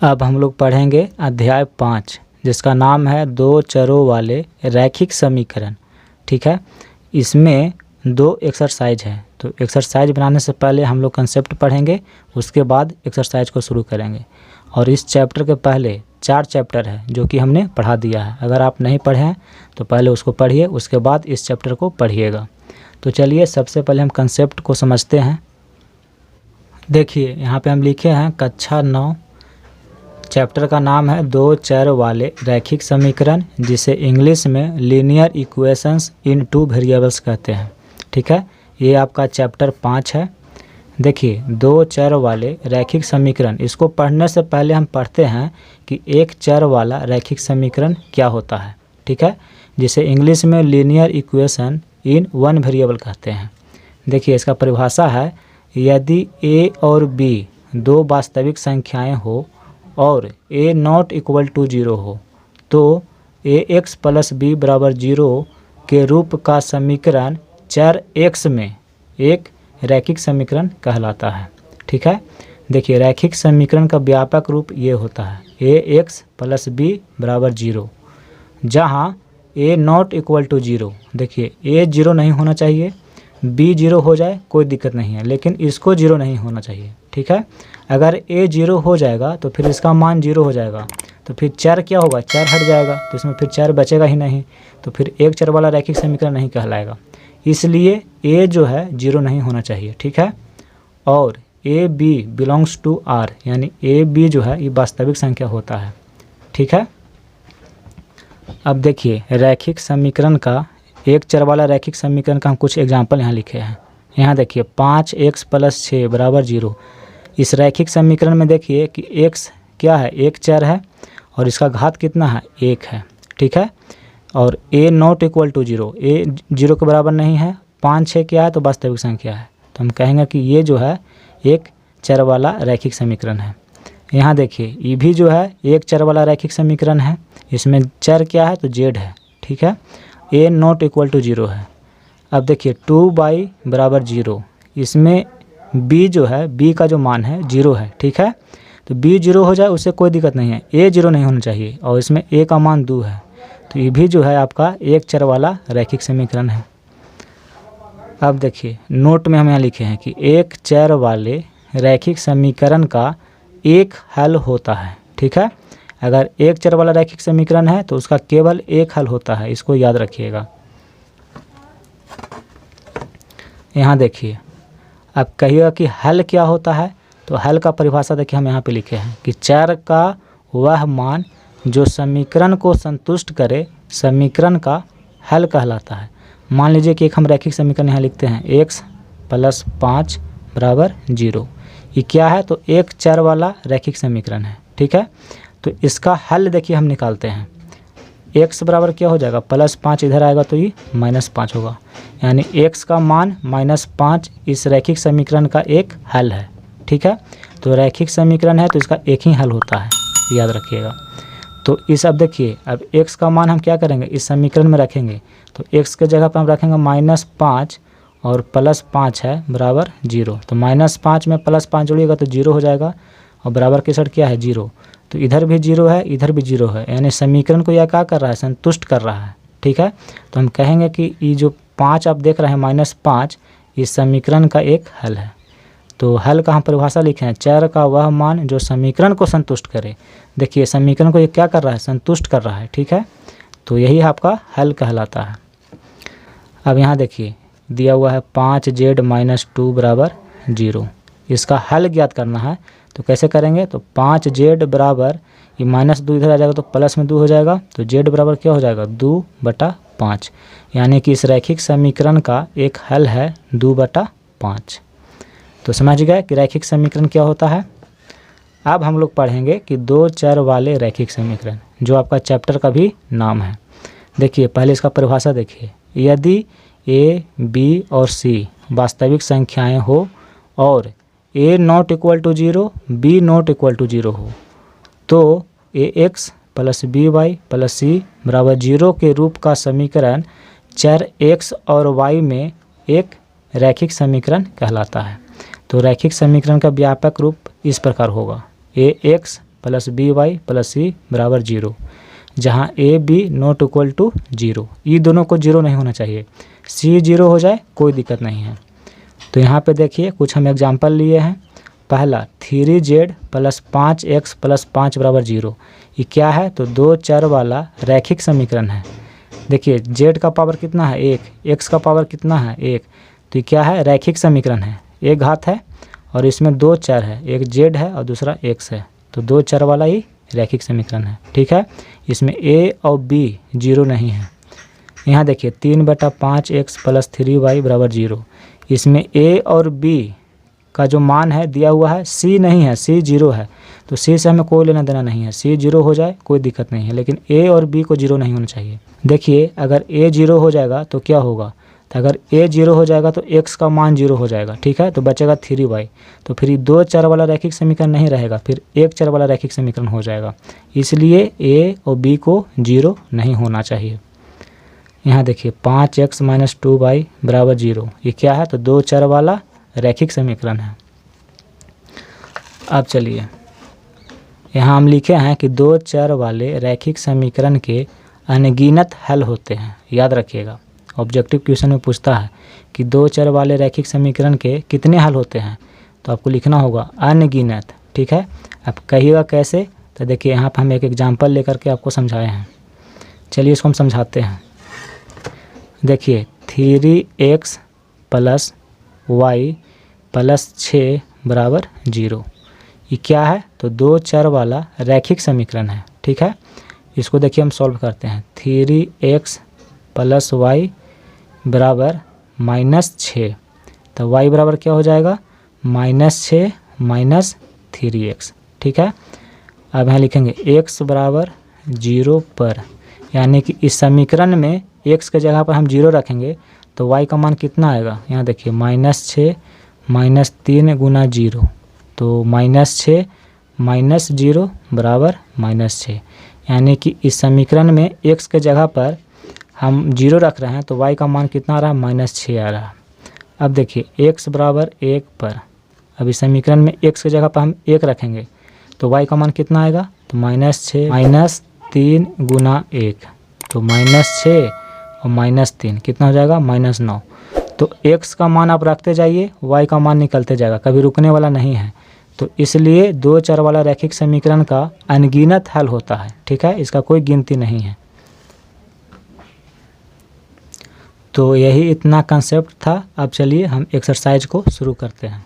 अब हम लोग पढ़ेंगे अध्याय 5 जिसका नाम है दो चरों वाले रैखिक समीकरण। ठीक है, इसमें दो एक्सरसाइज है। तो एक्सरसाइज बनाने से पहले हम लोग कंसेप्ट पढ़ेंगे, उसके बाद एक्सरसाइज को शुरू करेंगे। और इस चैप्टर के पहले 4 चैप्टर है जो कि हमने पढ़ा दिया है। अगर आप नहीं पढ़े हैं तो पहले उसको पढ़िए, उसके बाद इस चैप्टर को पढ़िएगा। तो चलिए सबसे पहले हम कंसेप्ट को समझते हैं। देखिए यहाँ पे हम लिखे हैं कक्षा 9, चैप्टर का नाम है दो चर वाले रैखिक समीकरण, जिसे इंग्लिश में लीनियर इक्वेशंस इन 2 वेरिएबल्स कहते हैं। ठीक है, ये आपका चैप्टर 5 है। देखिए दो चर वाले रैखिक समीकरण, इसको पढ़ने से पहले हम पढ़ते हैं कि एक चर वाला रैखिक समीकरण क्या होता है। ठीक है, जिसे इंग्लिश में लीनियर इक्वेशन इन 1 वेरिएबल कहते हैं। देखिए इसका परिभाषा है, यदि a और b दो वास्तविक संख्याएं हो और a नॉट इक्वल टू 0 हो तो ax प्लस b बराबर 0 के रूप का समीकरण चर x में एक रैखिक समीकरण कहलाता है। ठीक है, देखिए रैखिक समीकरण का व्यापक रूप ये होता है ax प्लस b बराबर 0, जहाँ a नॉट इक्वल टू 0। देखिए a 0 नहीं होना चाहिए, b 0 हो जाए कोई दिक्कत नहीं है, लेकिन इसको 0 नहीं होना चाहिए। ठीक है, अगर a 0 हो जाएगा तो फिर इसका मान 0 हो जाएगा, तो फिर चर क्या होगा, चर हट जाएगा, तो इसमें फिर चर बचेगा ही नहीं, तो फिर एक चर वाला रैखिक समीकरण नहीं कहलाएगा। इसलिए a जो है 0 नहीं होना चाहिए। ठीक है, और a b belongs to r, यानी a b जो है ये वास्तविक संख्या होता है। ठीक है, अब देखिए रैखिक समीकरण का, एक चर वाला रैखिक समीकरण का हम कुछ एग्जाम्पल यहाँ लिखे हैं। यहाँ देखिए 5x प्लस 6 बराबर 0। इस रैखिक समीकरण में देखिए कि x क्या है, एक चर है और इसका घात कितना है, 1 है। ठीक है, और a not equal to 0, a 0 के बराबर नहीं है। 5 6 क्या है, तो वास्तविक संख्या है, तो हम कहेंगे कि ये जो है एक चर वाला रैखिक समीकरण है। यहाँ देखिए ये भी जो है एक चर वाला रैखिक समीकरण है, इसमें चर क्या है, तो z है। ठीक है, a नॉट इक्वल टू 0 है। अब देखिए 2y बराबर 0, इसमें b जो है, b का जो मान है 0 है। ठीक है, तो b 0 हो जाए उससे कोई दिक्कत नहीं है, a 0 नहीं होना चाहिए, और इसमें a का मान 2 है, तो ये भी जो है आपका एक चर वाला रैखिक समीकरण है। अब देखिए नोट में हम यहाँ लिखे हैं कि एक चर वाले रैखिक समीकरण का एक हल होता है। ठीक है, अगर एक चर वाला रैखिक समीकरण है तो उसका केवल एक हल होता है, इसको याद रखिएगा। यहाँ देखिए, अब कहिएगा कि हल क्या होता है, तो हल का परिभाषा देखिए हम यहाँ पे लिखे हैं कि चर का वह मान जो समीकरण को संतुष्ट करे समीकरण का हल कहलाता है। मान लीजिए कि एक हम रैखिक समीकरण यहाँ लिखते हैं x प्लस 5 बराबर 0। ये क्या है, तो एक चर वाला रैखिक समीकरण है। ठीक है, तो इसका हल देखिए हम निकालते हैं। x बराबर क्या हो जाएगा, प्लस 5 इधर आएगा तो ये -5 होगा, यानी x का मान -5 इस रैखिक समीकरण का एक हल है। ठीक है, तो रैखिक समीकरण है तो इसका एक ही हल होता है, याद रखिएगा। तो इस, अब देखिए अब x का मान हम क्या करेंगे, इस समीकरण में रखेंगे, तो x के जगह पर हम रखेंगे -5 और +5 है बराबर 0। तो -5 में +5 जोड़िएगा तो 0 हो जाएगा, और बराबर के साथ क्या है 0, तो इधर भी 0 है इधर भी 0 है, यानी समीकरण को यह क्या कर रहा है, संतुष्ट कर रहा है। ठीक है, तो हम कहेंगे कि ये जो 5 आप देख रहे हैं -5, इस समीकरण का एक हल है। तो हल का हम परिभाषा लिखे हैं, चर का वह मान जो समीकरण को संतुष्ट करे। देखिए समीकरण को ये क्या कर रहा है, संतुष्ट कर रहा है। ठीक है, तो यही आपका हल कहलाता है। अब यहाँ देखिए दिया हुआ है 5z - 2 बराबर 0, इसका हल ज्ञात करना है। तो कैसे करेंगे, तो 5z बराबर, ये -2 इधर आ जाएगा तो प्लस में 2 हो जाएगा, तो z बराबर क्या हो जाएगा 2/5, यानी कि इस रैखिक समीकरण का एक हल है 2/5। तो समझ गए कि रैखिक समीकरण क्या होता है। अब हम लोग पढ़ेंगे कि दो चर वाले रैखिक समीकरण, जो आपका चैप्टर का भी नाम है। देखिए पहले इसका परिभाषा देखिए, यदि a, b और c वास्तविक संख्याएं हो और a not equal to 0, b not equal to 0 हो तो ax plus by plus c बराबर 0 के रूप का समीकरण चर x और y में एक रैखिक समीकरण कहलाता है। तो रैखिक समीकरण का व्यापक रूप इस प्रकार होगा, ax plus B Y plus C बराबर 0, जहाँ A B not equal to 0। ये दोनों को 0 नहीं होना चाहिए। सी 0 हो जाए कोई दिक्कत नहीं है। तो यहाँ पे देखिए कुछ हम एग्जाम्पल लिए हैं। पहला 3z प्लस 5x प्लस 5 बराबर 0, ये क्या है? तो दो चर वाला रैखिक समीकरण है। देखिए z का पावर कितना है 1, x का पावर कितना है 1, तो ये क्या है? रैखिक समीकरण है, एक घात है और इसमें दो चर है, एक z है और दूसरा x है, तो दो चर वाला ही रैखिक समीकरण है। ठीक है, इसमें a और b 0 नहीं है। यहाँ देखिए 3/5x प्लस 3y बराबर 0, इसमें a और b का जो मान है दिया हुआ है, c नहीं है, c 0 है, तो c से हमें कोई लेना देना नहीं है। c 0 हो जाए कोई दिक्कत नहीं है, लेकिन a और b को 0 नहीं होना चाहिए। देखिए अगर a 0 हो जाएगा तो क्या होगा? तो अगर a 0 हो जाएगा तो x का मान 0 हो जाएगा। ठीक है, तो बचेगा 3y, तो फिर दो चर वाला रैखिक समीकरण नहीं रहेगा, फिर एक चर वाला रैखिक समीकरण हो जाएगा। इसलिए a और b को 0 नहीं होना चाहिए। यहाँ देखिए 5x माइनस 2y बराबर 0, ये क्या है? तो दो चर वाला रैखिक समीकरण है। अब चलिए यहाँ हम लिखे हैं कि दो चर वाले रैखिक समीकरण के अनगिनत हल होते हैं। याद रखिएगा, ऑब्जेक्टिव क्वेश्चन में पूछता है कि दो चर वाले रैखिक समीकरण के कितने हल होते हैं, तो आपको लिखना होगा अनगिनत। ठीक है, अब कहिएगा कैसे? तो देखिए यहाँ पर हम एक एग्जाम्पल लेकर के आपको समझाए हैं। चलिए इसको हम समझाते हैं। देखिए 3x प्लस y प्लस 6 बराबर 0, ये क्या है? तो दो चर वाला रैखिक समीकरण है। ठीक है, इसको देखिए हम सॉल्व करते हैं। 3x प्लस y बराबर -6, तो y बराबर क्या हो जाएगा? -6 माइनस 3x। ठीक है, अब यहाँ लिखेंगे x बराबर 0 पर, यानी कि इस समीकरण में x के जगह पर हम 0 रखेंगे तो y का मान कितना आएगा? यहाँ देखिए -6 माइनस 3 गुना 0, तो -6 माइनस 0 बराबर -6, यानी कि इस समीकरण में x के जगह पर हम 0 रख रहे हैं तो y का मान कितना आ रहा है? -6 आ रहा है। अब देखिए x बराबर 1 पर, अब इस समीकरण में x के जगह पर हम 1 रखेंगे तो y का मान कितना आएगा? तो -6 माइनस 3 गुना 1, तो -6 और -3 कितना हो जाएगा? -9। तो x का मान आप रखते जाइए, y का मान निकलते जाएगा, कभी रुकने वाला नहीं है। तो इसलिए दो चर वाला रैखिक समीकरण का अनगिनत हल होता है। ठीक है, इसका कोई गिनती नहीं है। तो यही इतना कंसेप्ट था। अब चलिए हम एक्सरसाइज को शुरू करते हैं।